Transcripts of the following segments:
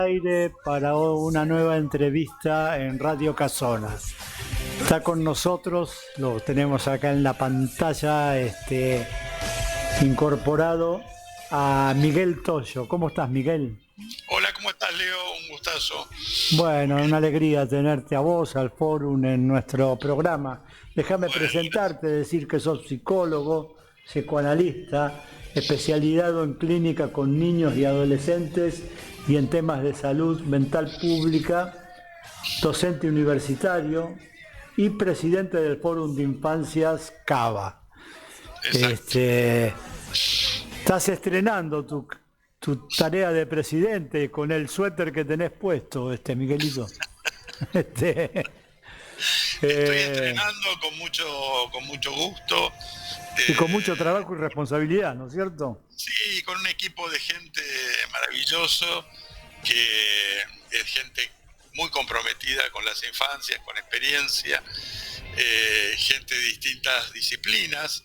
Aire para una nueva entrevista en Radio Casona. Está con nosotros, lo tenemos acá en la pantalla, incorporado a Miguel Toyo. ¿Cómo estás, Miguel? Hola, ¿cómo estás, Leo? Un gustazo. Bueno, una alegría tenerte a vos, al Fórum, en nuestro programa. Déjame Bueno, presentarte, decir que sos psicólogo, psicoanalista, especializado en clínica con niños y adolescentes y en temas de salud mental pública, docente universitario y presidente del Fórum de Infancias CABA. exacto. Estás estrenando tu tarea de presidente con el suéter que tenés puesto, Miguelito. Este, Estoy eh, entrenando con mucho gusto. y con mucho eh, trabajo y responsabilidad, ¿no es cierto? sí, con un equipo de gente maravilloso, que es gente muy comprometida con las infancias, con experiencia, gente de distintas disciplinas,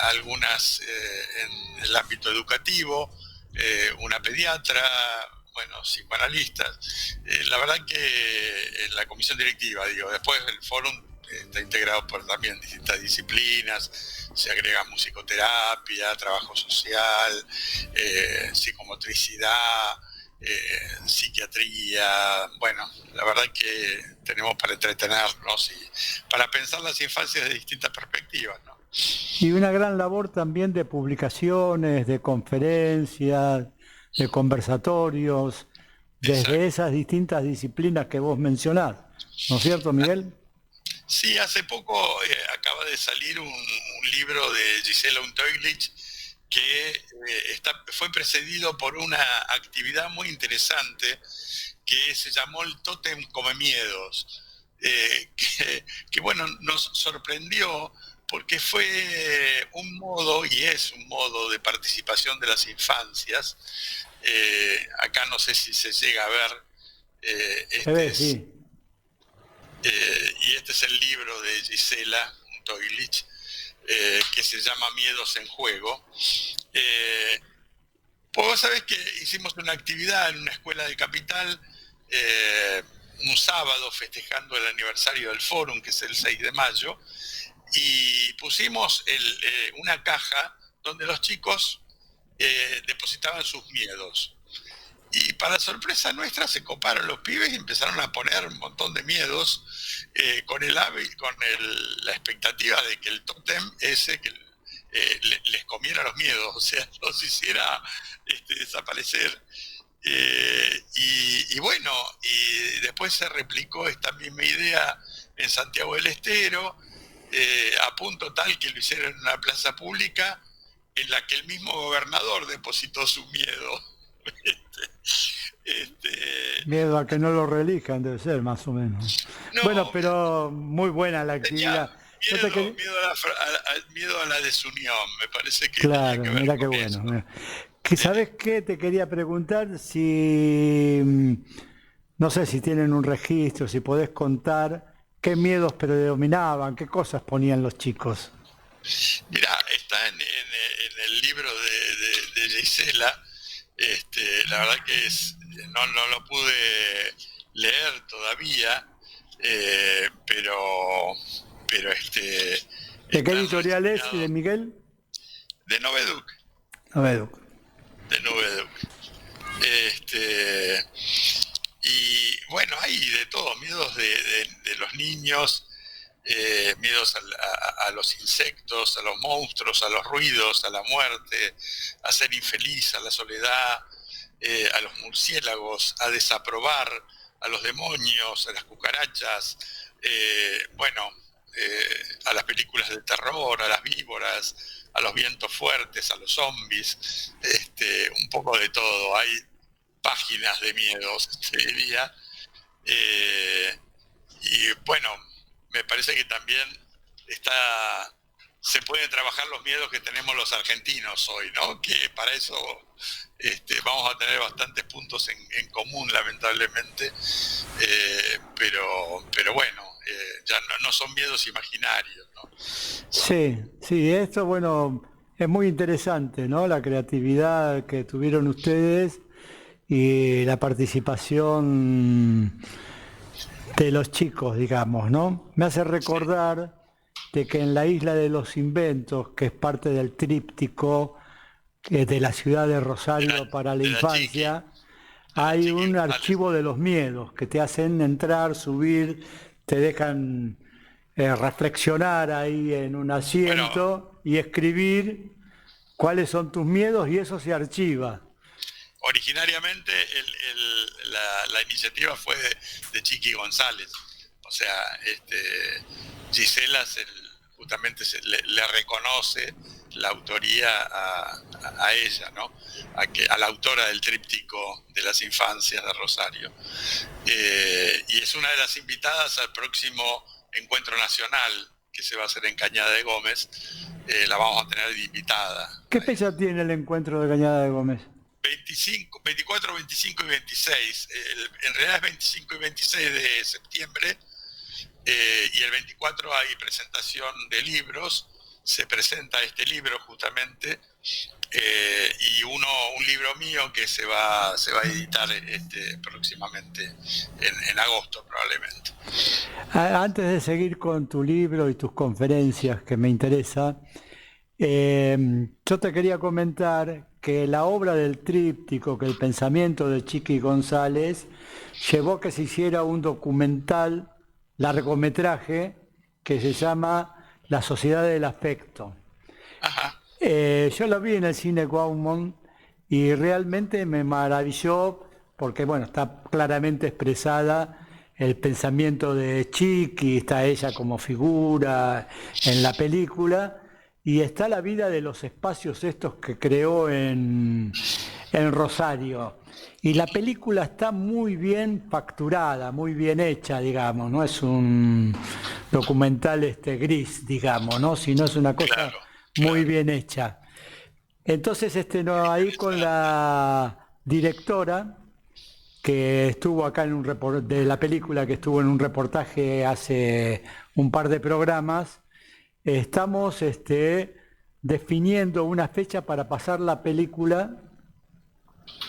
algunas en el ámbito educativo, una pediatra, bueno, psicoanalistas. La verdad que en la comisión directiva, digo, después el fórum está integrado por también distintas disciplinas, se agrega musicoterapia, trabajo social, psicomotricidad, psiquiatría. Bueno, la verdad que tenemos para entretenernos y para pensar las infancias de distintas perspectivas, ¿no? Y una gran labor también de publicaciones, de conferencias, de conversatorios, desde Exacto. esas distintas disciplinas que vos mencionás, ¿no es cierto, Miguel? Sí, hace poco acaba de salir un libro de Gisela Untoiglich que fue precedido por una actividad muy interesante que se llamó el Tótem Come Miedos, bueno, nos sorprendió porque fue un modo, y es un modo de participación de las infancias. Acá no sé si se llega a ver, Se ve, sí. y este es el libro de Gisela Untoiglich, que se llama Miedos en Juego. Pues vos sabés que hicimos una actividad en una escuela de Capital, un sábado festejando el aniversario del Fórum, que es el 6 de mayo, y pusimos una caja donde los chicos depositaban sus miedos. Y para sorpresa nuestra se coparon los pibes y empezaron a poner un montón de miedos, con la expectativa de que el tótem ese que les comiera los miedos, o sea, los hiciera desaparecer. Y bueno, y después se replicó esta misma idea en Santiago del Estero, a punto tal que lo hicieron en una plaza pública en la que el mismo gobernador depositó su miedo. este, Miedo a que no lo reelijan, debe ser más o menos. Bueno, no, pero muy buena la tenía actividad. Yo te miedo, quería... miedo a la desunión, me parece que tenía Claro, que ver mira qué con bueno. eso. Mira. ¿Sabes qué? Te quería preguntar si, no sé si tienen un registro, si podés contar qué miedos predominaban, qué cosas ponían los chicos. Mirá, está en el libro de Gisela. La verdad que no lo pude leer todavía, pero ¿De qué está editorial es, de reseñado. Miguel? De Noveduk, A ver. de Noveduk. Este, y bueno, hay de todo, miedos de los niños, miedos a los insectos, a los monstruos, a los ruidos, a la muerte, a ser infeliz, a la soledad, a los murciélagos, a desaprobar, a los demonios, a las cucarachas, bueno, a las películas de terror, a las víboras, a los vientos fuertes, a los zombies, un poco de todo. Hay páginas de miedos, te diría. Eh, y bueno, me parece que también está, se pueden trabajar los miedos que tenemos los argentinos hoy, ¿no? Que para eso vamos a tener bastantes puntos en común, lamentablemente, pero bueno, ya no son miedos imaginarios, ¿no? Sí, sí, esto, bueno, es muy interesante, ¿no? La creatividad que tuvieron ustedes y la participación de los chicos, digamos, ¿no? Me hace recordar de que en la Isla de los Inventos, que es parte del tríptico de la ciudad de Rosario para la infancia, hay un archivo de los miedos que te hacen entrar, subir, te dejan reflexionar ahí en un asiento y escribir cuáles son tus miedos, y eso se archiva. Originariamente la iniciativa fue de Chiqui González, o sea, Gisela justamente le reconoce la autoría a ella, ¿no? A la autora del tríptico de las infancias de Rosario. Y es una de las invitadas al próximo encuentro nacional que se va a hacer en Cañada de Gómez. La vamos a tener invitada. ¿Qué fecha tiene el encuentro de Cañada de Gómez? 24, 25 y 26. En realidad es 25 y 26 de septiembre. Y el 24 hay presentación de libros. Se presenta este libro justamente. Y un libro mío que se va a editar próximamente en agosto probablemente. Antes de seguir con tu libro y tus conferencias, que me interesa, yo te quería comentar que la obra del tríptico, que el pensamiento de Chiqui González, llevó que se hiciera un documental, largometraje, que se llama La Sociedad del Afecto. Ajá. Yo lo vi en el cine Gaumont y realmente me maravilló porque, bueno, está claramente expresada el pensamiento de Chiqui, está ella como figura en la película, y está la vida de los espacios estos que creó en Rosario. Y la película está muy bien facturada, muy bien hecha, digamos, no es un documental gris, digamos, ¿no? Sino es una cosa muy bien hecha. Entonces, ahí con la directora, que estuvo acá en de la película, que estuvo en un reportaje hace un par de programas, estamos definiendo una fecha para pasar la película,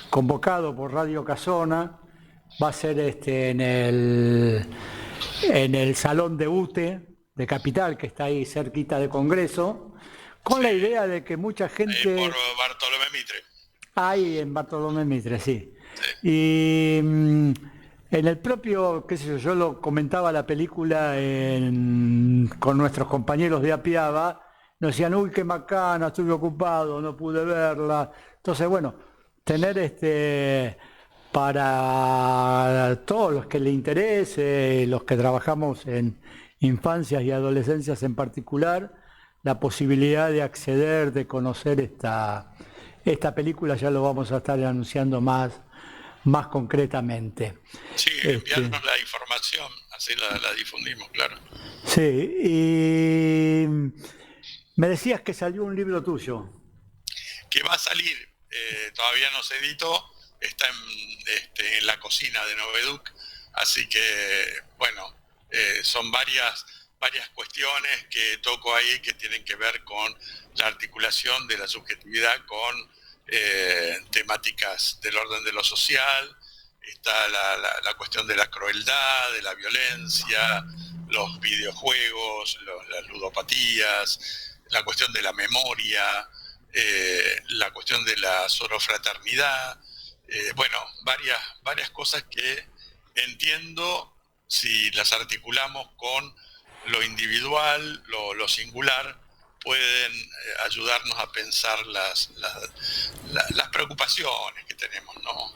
convocado por Radio Casona. Va a ser en el Salón de UTE de Capital, que está ahí cerquita de Congreso, con la idea de que mucha gente... Por Bartolomé Mitre. Ahí en Bartolomé Mitre, sí. Y en el propio, qué sé yo, yo lo comentaba la película con nuestros compañeros de Apiaba, nos decían, uy, qué macana, estuve ocupado, no pude verla. Entonces, bueno, tener para todos los que le interese, los que trabajamos en infancias y adolescencias en particular, la posibilidad de acceder, de conocer esta película, ya lo vamos a estar anunciando más concretamente. Sí, enviarnos la información, así la difundimos, claro. Sí, y me decías que salió un libro tuyo. Que va a salir, todavía no se editó, está en la cocina de Noveduc, así que, bueno, son varias cuestiones que toco ahí que tienen que ver con la articulación de la subjetividad con temáticas del orden de lo social. Está la cuestión de la crueldad, de la violencia, los videojuegos, las ludopatías, la cuestión de la memoria, la cuestión de la sorofraternidad, bueno, varias cosas que entiendo, si las articulamos con lo individual, lo singular, pueden ayudarnos a pensar las preocupaciones que tenemos, ¿no?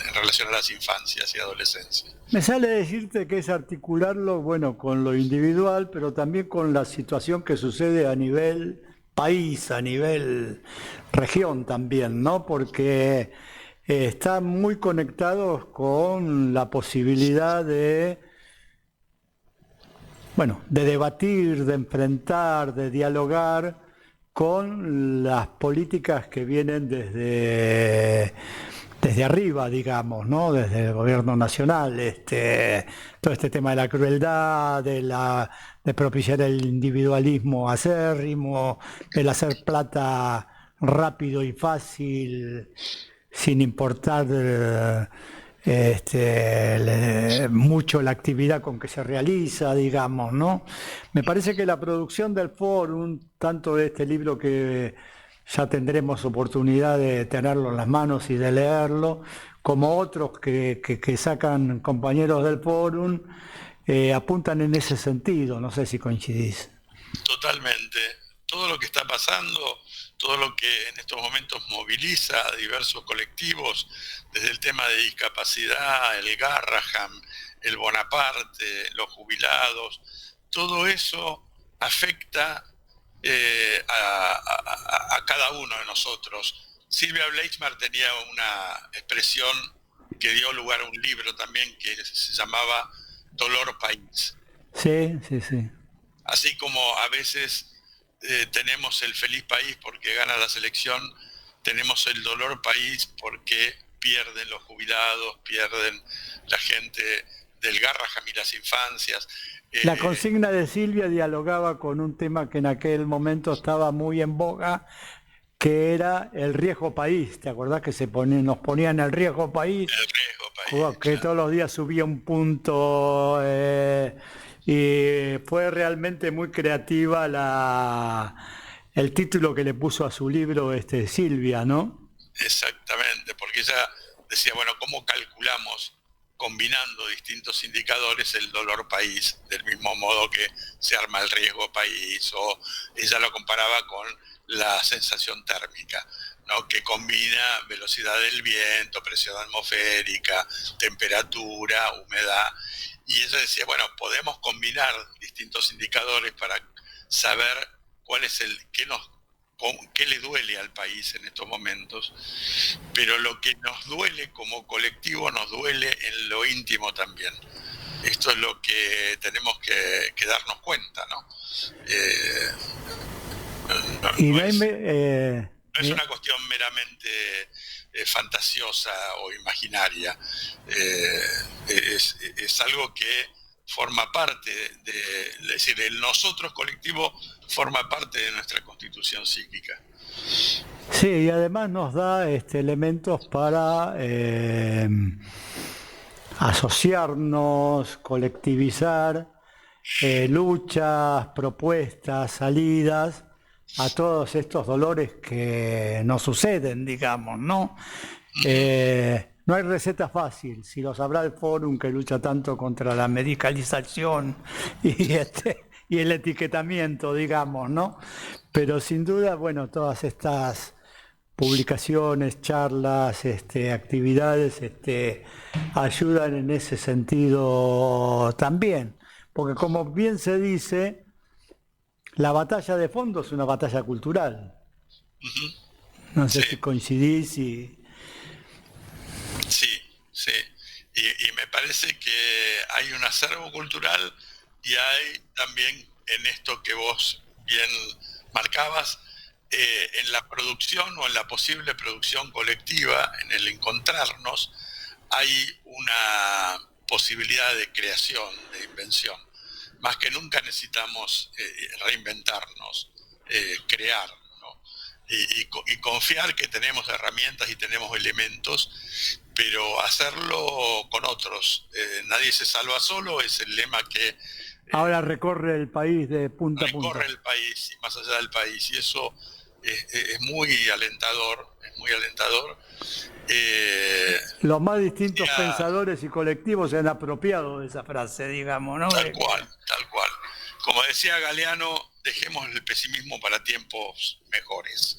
En relación a las infancias y adolescencias. Me sale decirte que es articularlo, bueno, con lo individual, pero también con la situación que sucede a nivel país, a nivel región también, ¿no? Porque están muy conectados con la posibilidad de debatir, de enfrentar, de dialogar con las políticas que vienen desde arriba, digamos, ¿no? Desde el gobierno nacional, todo este tema de la crueldad, de propiciar el individualismo acérrimo, el hacer plata rápido y fácil sin importar mucho la actividad con que se realiza, digamos, ¿no? Me parece que la producción del Fórum, tanto de este libro que ya tendremos oportunidad de tenerlo en las manos y de leerlo, como otros que sacan compañeros del Fórum, apuntan en ese sentido, no sé si coincidís. Totalmente. Todo lo que está pasando, todo lo que en estos momentos moviliza a diversos colectivos, desde el tema de discapacidad, el Garraham, el Bonaparte, los jubilados, todo eso afecta a cada uno de nosotros. Silvia Bleichmar tenía una expresión que dio lugar a un libro también que se llamaba Dolor País. Sí, sí, sí. Así como a veces tenemos el feliz país porque gana la selección, tenemos el dolor país porque pierden los jubilados, pierden la gente del Garraham y las infancias. La consigna de Silvia dialogaba con un tema que en aquel momento estaba muy en boga, que era el riesgo país. ¿Te acordás que nos ponían el riesgo país? El riesgo país, Que todos los días subía un punto y fue realmente muy creativa el título que le puso a su libro Silvia, ¿no? Exactamente, porque ella decía, bueno, ¿cómo calculamos combinando distintos indicadores el dolor país, del mismo modo que se arma el riesgo país, o ella lo comparaba con la sensación térmica, ¿no? Que combina velocidad del viento, presión atmosférica, temperatura, humedad, y ella decía, bueno, podemos combinar distintos indicadores para saber cuál es qué le duele al país en estos momentos, pero lo que nos duele como colectivo nos duele en lo íntimo también. Esto es lo que tenemos que darnos cuenta, ¿no? No es una cuestión meramente fantasiosa o imaginaria, es algo que forma parte es decir, el nosotros colectivo forma parte de nuestra constitución psíquica. Sí, y además nos da elementos para asociarnos, colectivizar luchas, propuestas, salidas a todos estos dolores que nos suceden, digamos, ¿no? No hay receta fácil, si lo sabrá el Fórum que lucha tanto contra la medicalización y el etiquetamiento, digamos, ¿no? Pero sin duda, bueno, todas estas publicaciones, charlas, actividades, ayudan en ese sentido también, porque como bien se dice, la batalla de fondo es una batalla cultural. No sé si coincidís y... Sí. Y me parece que hay un acervo cultural y hay también en esto que vos bien marcabas, en la producción o en la posible producción colectiva, en el encontrarnos, hay una posibilidad de creación, de invención. Más que nunca necesitamos reinventarnos, crear, ¿no? Y confiar que tenemos herramientas y tenemos elementos, pero hacerlo con otros. Nadie se salva solo, es el lema que... ahora recorre el país de punta a punta. Recorre el país y más allá del país, y eso es muy alentador, es muy alentador. Los más distintos pensadores y colectivos se han apropiado de esa frase, digamos, ¿no? Tal cual. Como decía Galeano, dejemos el pesimismo para tiempos mejores.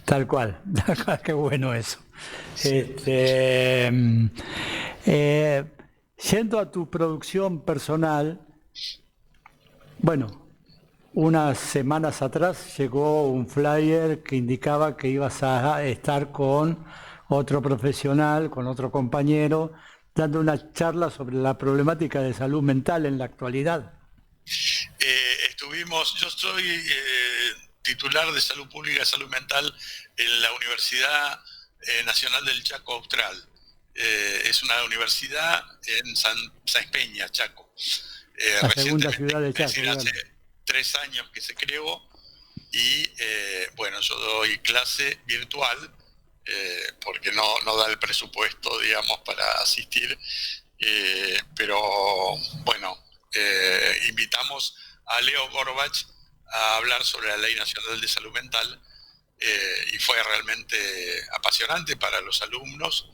Tal cual, qué bueno eso. Yendo a tu producción personal, bueno, unas semanas atrás llegó un flyer que indicaba que ibas a estar con otro profesional, con otro compañero, dando una charla sobre la problemática de salud mental en la actualidad. Yo soy titular de Salud Pública y Salud Mental en la Universidad Nacional del Chaco Austral. Es una universidad en San Peña, Chaco. La segunda ciudad de Chaco. Hace 3 años que se creó y bueno, yo doy clase virtual porque no da el presupuesto, digamos, para asistir. Pero bueno, invitamos a Leo Gorbach a hablar sobre la Ley Nacional de Salud Mental, y fue realmente apasionante para los alumnos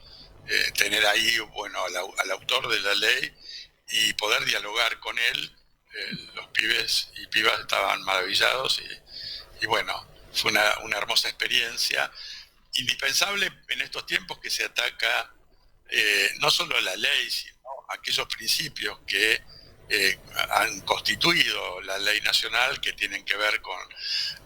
tener ahí, bueno, al autor de la ley y poder dialogar con él. Los pibes y pibas estaban maravillados y bueno, fue una hermosa experiencia, indispensable en estos tiempos que se ataca no solo la ley, sino aquellos principios que han constituido la ley nacional, que tienen que ver con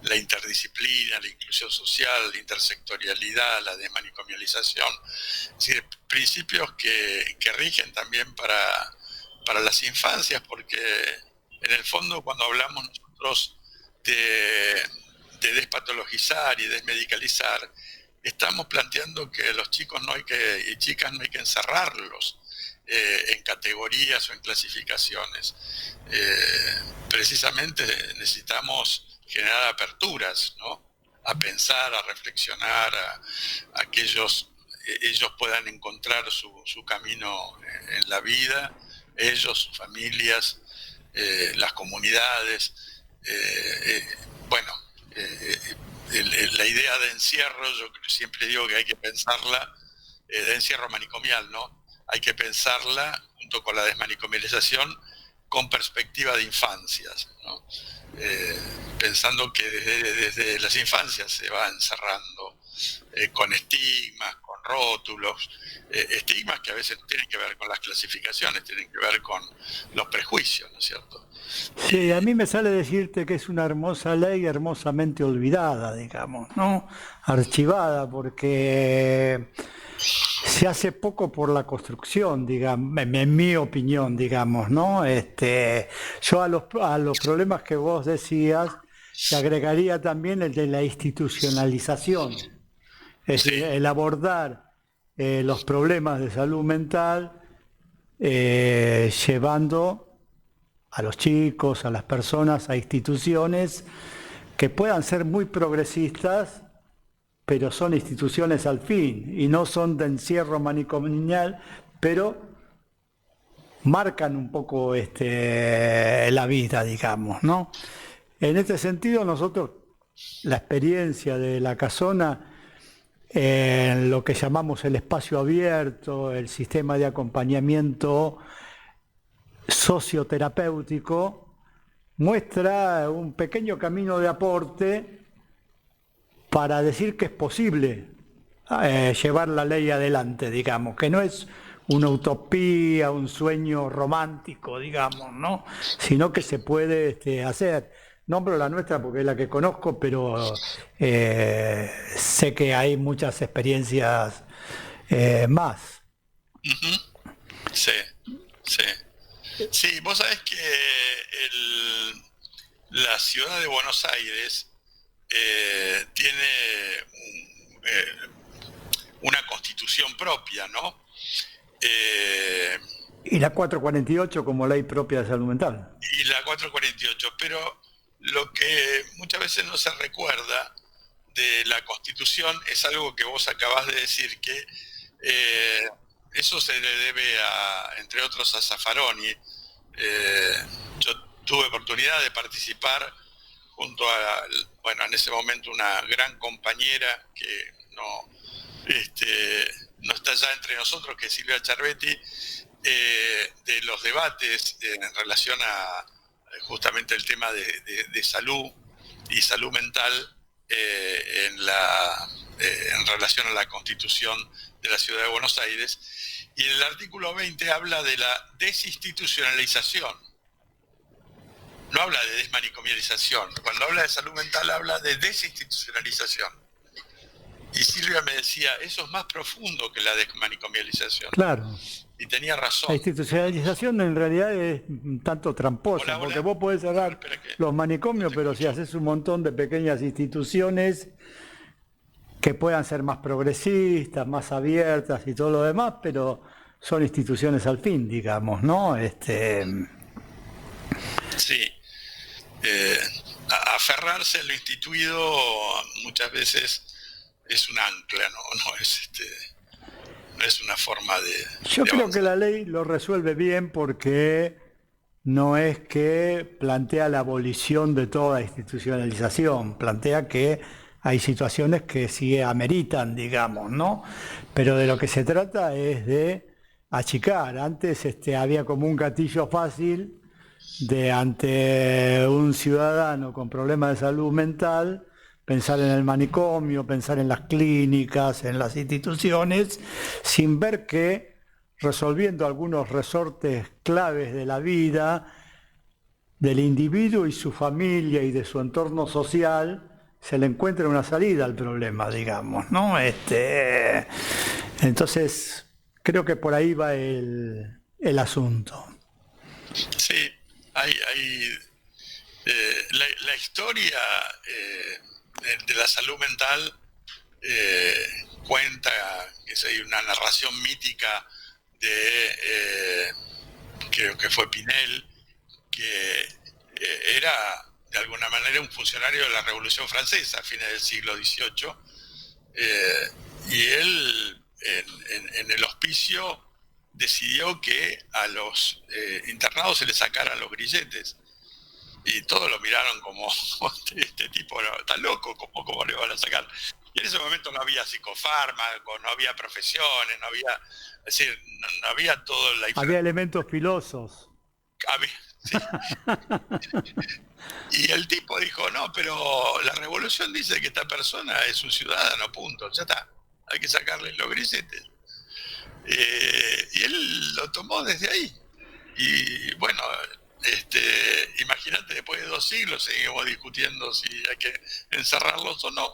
la interdisciplina, la inclusión social, la intersectorialidad, la desmanicomialización, es decir, principios que rigen también para las infancias, porque en el fondo cuando hablamos nosotros de despatologizar y desmedicalizar, estamos planteando que los chicos y chicas no hay que encerrarlos en categorías o en clasificaciones. Precisamente necesitamos generar aperturas, ¿no? A pensar, a reflexionar, a que ellos puedan encontrar su camino en la vida, ellos, sus familias, las comunidades. Bueno, la idea de encierro, yo siempre digo que hay que pensarla, de encierro manicomial, ¿no? Hay que pensarla junto con la desmanicomialización con perspectiva de infancias, ¿no? Pensando que desde las infancias se va encerrando con estigmas, con rótulos, estigmas que a veces no tienen que ver con las clasificaciones, tienen que ver con los prejuicios, ¿no es cierto? Sí, a mí me sale decirte que es una hermosa ley hermosamente olvidada, digamos, ¿no? Archivada, porque se hace poco por la construcción, digamos, en mi opinión, digamos, ¿no? Yo a los problemas que vos decías, le agregaría también el de la institucionalización, es decir, el abordar los problemas de salud mental llevando a los chicos, a las personas, a instituciones que puedan ser muy progresistas, pero son instituciones al fin y no son de encierro manicomial, pero marcan un poco la vida, digamos, ¿no? En este sentido, nosotros, la experiencia de la Casona, en lo que llamamos el espacio abierto, el sistema de acompañamiento socioterapéutico, muestra un pequeño camino de aporte para decir que es posible llevar la ley adelante, digamos, que no es una utopía, un sueño romántico, digamos, ¿no? Sino que se puede hacer. Nombro la nuestra porque es la que conozco, pero sé que hay muchas experiencias más. Sí, sí. Sí, vos sabés que la ciudad de Buenos Aires tiene una constitución propia, ¿no? Y la 448 como ley propia de salud mental. Y la 448, pero lo que muchas veces no se recuerda de la Constitución es algo que vos acabás de decir, que eso se le debe entre otros a Zaffaroni. Yo tuve oportunidad de participar junto a, bueno, en ese momento una gran compañera que no está ya entre nosotros, que es Silvia Charvetti, de los debates en relación a justamente el tema de salud y salud mental en relación a la Constitución de la Ciudad de Buenos Aires. Y en el artículo 20 habla de la desinstitucionalización. No habla de desmanicomialización. Cuando habla de salud mental habla de desinstitucionalización. Y Silvia me decía, eso es más profundo que la desmanicomialización. Claro. Y tenía razón. La institucionalización en realidad es un tanto tramposa, porque vos podés cerrar los manicomios, pero si haces un montón de pequeñas instituciones que puedan ser más progresistas, más abiertas y todo lo demás, pero son instituciones al fin, digamos, ¿no? Sí. Aferrarse a lo instituido muchas veces es un ancla, no es una forma de... Yo creo que la ley lo resuelve bien porque no es que plantea la abolición de toda institucionalización, plantea que hay situaciones que sí ameritan, digamos, ¿no? Pero de lo que se trata es de achicar. Antes había como un gatillo fácil de ante un ciudadano con problemas de salud mental, pensar en el manicomio, pensar en las clínicas, en las instituciones, sin ver que resolviendo algunos resortes claves de la vida del individuo y su familia y de su entorno social, se le encuentra una salida al problema, digamos, ¿no? Entonces, creo que por ahí va el asunto. Sí, la historia de la salud mental cuenta que hay una narración mítica de, creo que fue Pinel, que era de alguna manera un funcionario de la Revolución Francesa a fines del siglo XVIII, y él en el hospicio decidió que a los internados se les sacaran los grilletes, y todos lo miraron como este tipo está loco, ¿cómo le van a sacar? Y en ese momento no había psicofármaco, no había profesiones, no había, es decir, no había todo la... Había elementos filosos. Sí. Y el tipo dijo, no, pero la revolución dice que esta persona es un ciudadano, punto, ya está, hay que sacarle los grilletes. Y él lo tomó desde ahí. Y bueno, imagínate, después de 2 siglos seguimos discutiendo si hay que encerrarlos o no.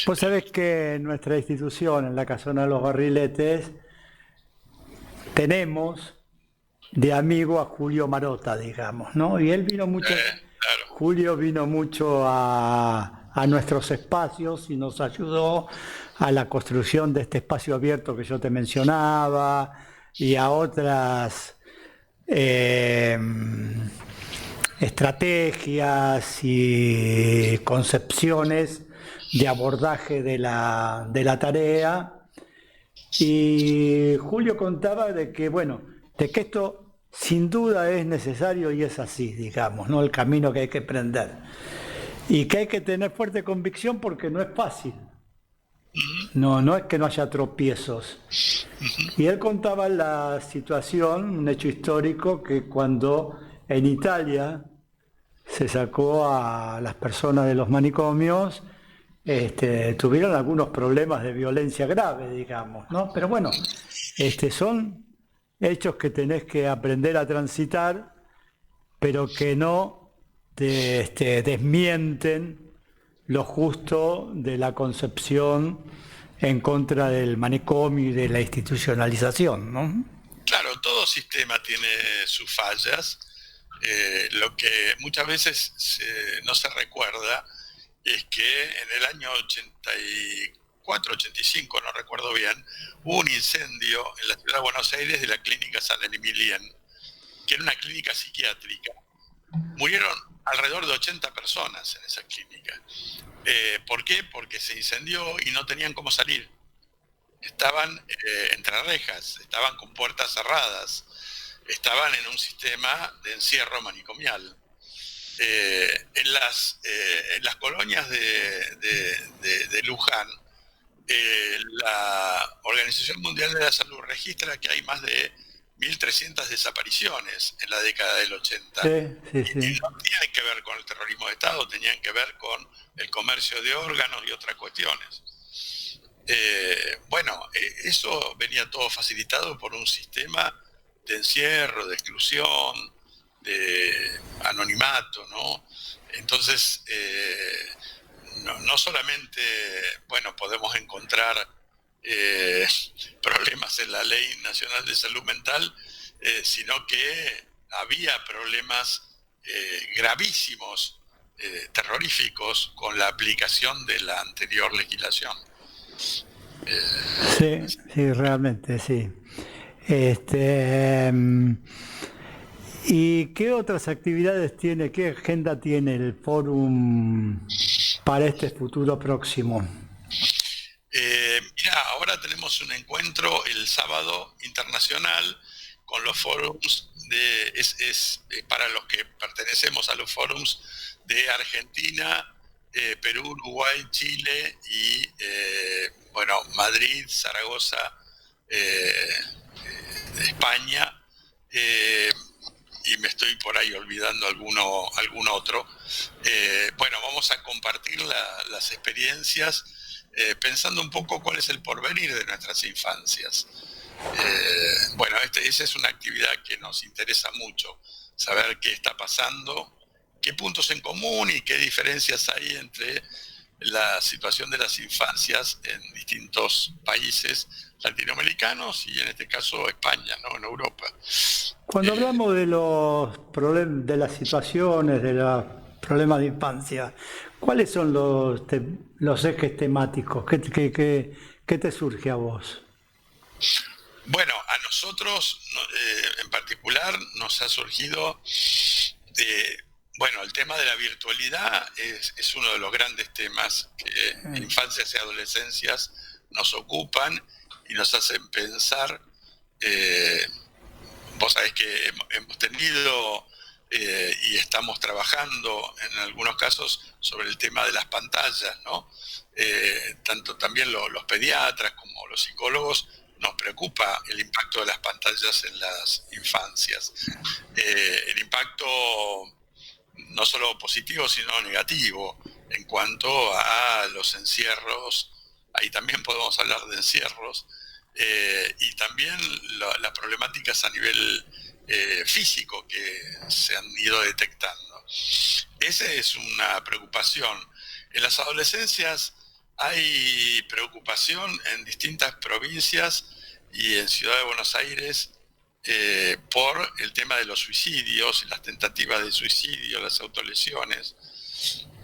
Vos sabés que en nuestra institución, en la Casona de los Barriletes, tenemos de amigo a Julio Marota, digamos, ¿no? Y él vino mucho, claro. Julio vino mucho a nuestros espacios y nos ayudó a la construcción de este espacio abierto que yo te mencionaba y a otras estrategias y concepciones de abordaje de la tarea. Y Julio contaba de que, bueno, de que esto sin duda es necesario y es así, digamos, ¿no? El camino que hay que emprender. Y que hay que tener fuerte convicción porque no es fácil. No es que no haya tropiezos. Y él contaba la situación, un hecho histórico, que cuando en Italia se sacó a las personas de los manicomios, tuvieron algunos problemas de violencia grave, digamos, ¿no? Pero bueno, son hechos que tenés que aprender a transitar, pero que no te desmienten lo justo de la concepción en contra del manicomio y de la institucionalización, ¿no? Claro, todo sistema tiene sus fallas. Lo que muchas veces no se recuerda es que en el año 84, 85, no recuerdo bien, hubo un incendio en la ciudad de Buenos Aires de la clínica San Emilián, que era una clínica psiquiátrica. Murieron alrededor de 80 personas en esa clínica. ¿Por qué? Porque se incendió y no tenían cómo salir. Estaban entre rejas, estaban con puertas cerradas, estaban en un sistema de encierro manicomial. En las colonias de Luján, la Organización Mundial de la Salud registra que hay más de 1.300 desapariciones en la década del 80. Sí. Y no tienen que ver con el terrorismo de Estado, tenían que ver con el comercio de órganos y otras cuestiones. Eso venía todo facilitado por un sistema de encierro, de exclusión, de anonimato, ¿no? Entonces, no solamente, podemos encontrar problemas en la Ley Nacional de Salud Mental, sino que había problemas gravísimos, terroríficos, con la aplicación de la anterior legislación. Sí, realmente, sí. ¿Y qué otras actividades tiene, qué agenda tiene el Fórum para este futuro próximo? tenemos un encuentro el sábado internacional con los forums para los que pertenecemos a los forums de Argentina, Perú, Uruguay, Chile y Madrid, Zaragoza, España, y me estoy por ahí olvidando algún otro. Vamos a compartir las experiencias, pensando un poco cuál es el porvenir de nuestras infancias. Esa es una actividad que nos interesa mucho, saber qué está pasando, qué puntos en común y qué diferencias hay entre la situación de las infancias en distintos países latinoamericanos y en este caso España, ¿no? En Europa. Cuando hablamos de los problemas, de las situaciones, de los problemas de infancia, ¿cuáles son los ejes temáticos? ¿Qué te surge a vos? Bueno, a nosotros en particular nos ha surgido el tema de la virtualidad es uno de los grandes temas que infancias y adolescencias nos ocupan y nos hacen pensar. Vos sabés que hemos tenido y estamos trabajando en algunos casos sobre el tema de las pantallas, ¿no? Tanto también los pediatras como los psicólogos nos preocupa el impacto de las pantallas en las infancias. El impacto no solo positivo, sino negativo en cuanto a los encierros. Ahí también podemos hablar de encierros. Y también las problemáticas a nivel físico que se han ido detectando. Esa es una preocupación. En las adolescencias hay preocupación en distintas provincias y en Ciudad de Buenos Aires por el tema de los suicidios, las tentativas de suicidio, las autolesiones.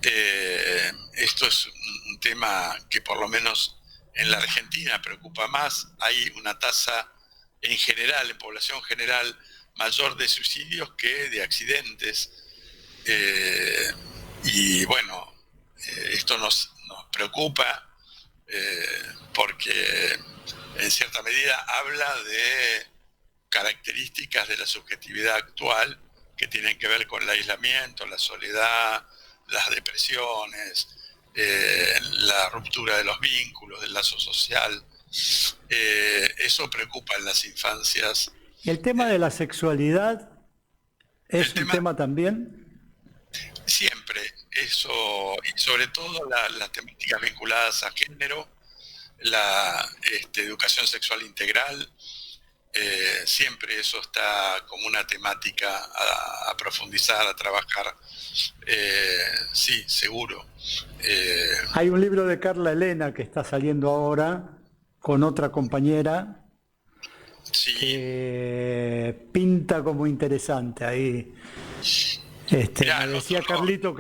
Esto es un tema que por lo menos en la Argentina preocupa más. Hay una tasa en general, en población general, mayor de suicidios que de accidentes. Esto nos preocupa porque en cierta medida habla de características de la subjetividad actual que tienen que ver con el aislamiento, la soledad, las depresiones, la ruptura de los vínculos, del lazo social. Eso preocupa en las infancias. ¿El tema de la sexualidad es un tema también? Siempre, eso, y sobre todo las temáticas vinculadas a género, la educación sexual integral, siempre eso está como una temática a profundizar, a trabajar. Sí, seguro. Hay un libro de Carla Elena que está saliendo ahora con otra compañera, sí, que pinta como interesante ahí. Me decía Carlita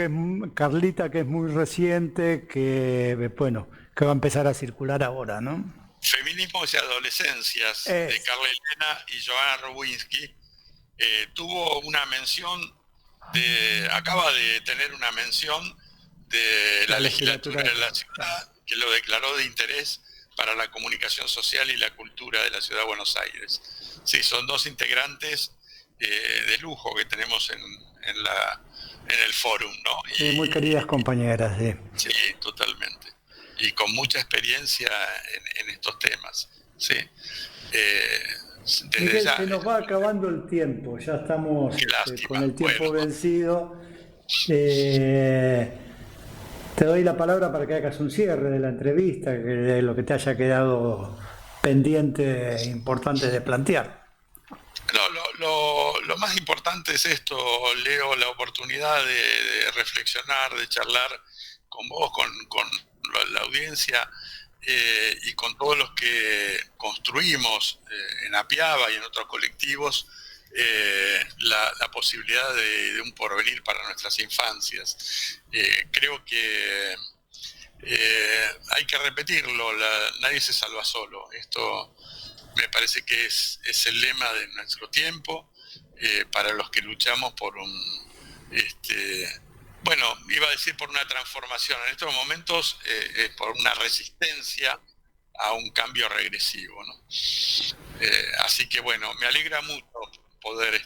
que es muy reciente, que va a empezar a circular ahora, ¿no? Feminismos y adolescencias, de Carla Elena y Joanna Rowinski. Tuvo una mención, acaba de tener una mención de la legislatura de la ciudad, que lo declaró de interés para la comunicación social y la cultura de la ciudad de Buenos Aires. Sí, son dos integrantes de lujo que tenemos en el fórum, ¿no? Sí, muy queridas compañeras, sí. Sí, totalmente. Y con mucha experiencia en estos temas, sí. Miguel, se nos va acabando el tiempo, ya estamos con el tiempo vencido. Te doy la palabra para que hagas un cierre de la entrevista, de lo que te haya quedado pendiente e importante de plantear. Lo más importante es esto, Leo, la oportunidad de reflexionar, de charlar con vos, con la audiencia y con todos los que construimos en Apiaba y en otros colectivos la posibilidad de un porvenir para nuestras infancias. Creo que hay que repetirlo, nadie se salva solo. Esto me parece que es el lema de nuestro tiempo, para los que luchamos por iba a decir por una transformación, en estos momentos por una resistencia a un cambio regresivo, ¿no? Así que bueno, me alegra mucho poder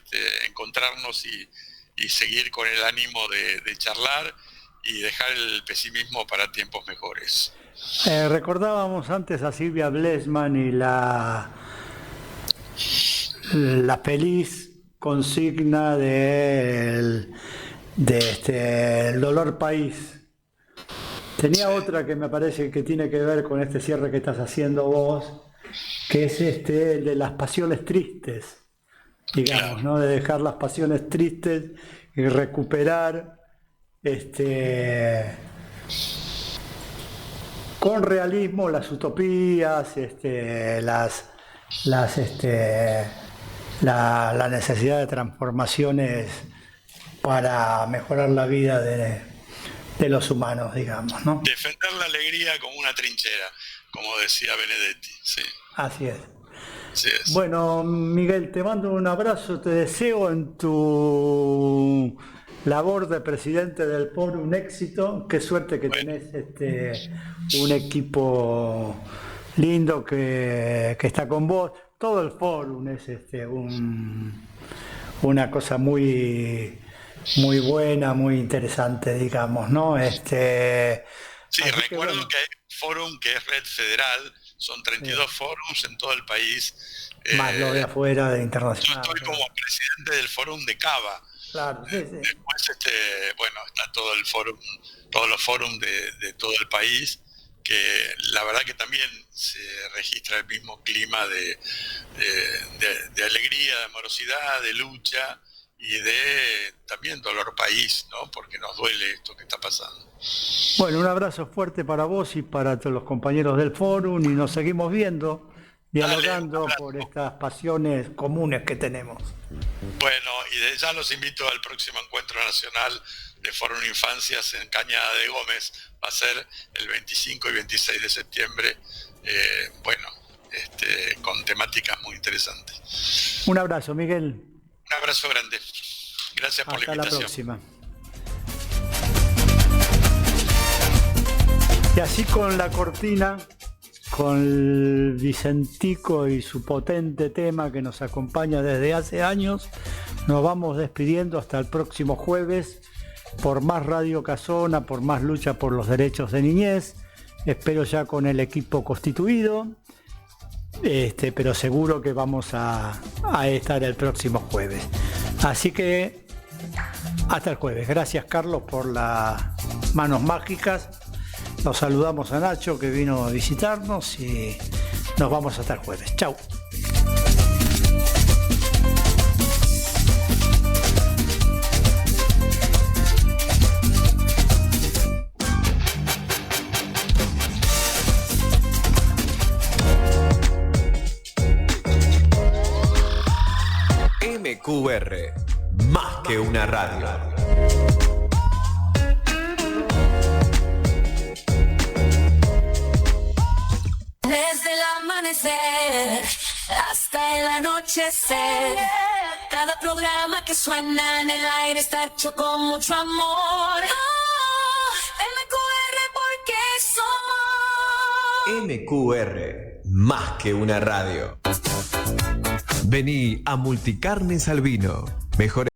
encontrarnos y seguir con el ánimo de charlar y dejar el pesimismo para tiempos mejores. Recordábamos antes a Silvia Blesman y la feliz consigna del dolor país. Tenía otra que me parece que tiene que ver con este cierre que estás haciendo vos, que es el de las pasiones tristes, digamos, ¿no? De dejar las pasiones tristes y recuperar con realismo las utopías, la necesidad de transformaciones para mejorar la vida de los humanos, digamos, ¿no? Defender la alegría como una trinchera, como decía Benedetti, sí. Así es. Así es. Bueno, Miguel, te mando un abrazo, te deseo en tu labor de presidente del foro un éxito. Qué suerte que tenés un equipo lindo que está con vos. Todo el foro es una cosa muy buena, muy interesante, digamos, ¿no? Sí, recuerdo que hay un fórum que es Red Federal, son 32 fórums en todo el país. Más lo de afuera, de internacional. Yo estoy como presidente del fórum de Cava. Claro, sí. Después, está todo el fórum, todos los fórums de todo el país, que la verdad que también se registra el mismo clima de alegría, de amorosidad, de lucha y de también dolor país, ¿no? Porque nos duele esto que está pasando. Bueno, un abrazo fuerte para vos y para todos los compañeros del fórum y nos seguimos viendo, dialogando por estas pasiones comunes que tenemos. Bueno, y ya los invito al próximo encuentro nacional de Fórum Infancias en Cañada de Gómez. Va a ser el 25 y 26 de septiembre, con temáticas muy interesantes. Un abrazo, Miguel. Un abrazo grande. Gracias por la invitación. Hasta la próxima. Y así con la cortina, con Vicentico y su potente tema que nos acompaña desde hace años, nos vamos despidiendo hasta el próximo jueves por más Radio Casona, por más lucha por los derechos de niñez. Espero ya con el equipo constituido, pero seguro que vamos a estar el próximo jueves. Así que hasta el jueves. Gracias, Carlos, por las manos mágicas. Nos saludamos a Nacho, que vino a visitarnos, y nos vamos hasta el jueves. Chau. MQR, más que una radio. Desde el amanecer hasta el anochecer, cada programa que suena en el aire está hecho con mucho amor. MQR porque somos MQR, más que una radio. Vení a Multicarnes Albino. Mejor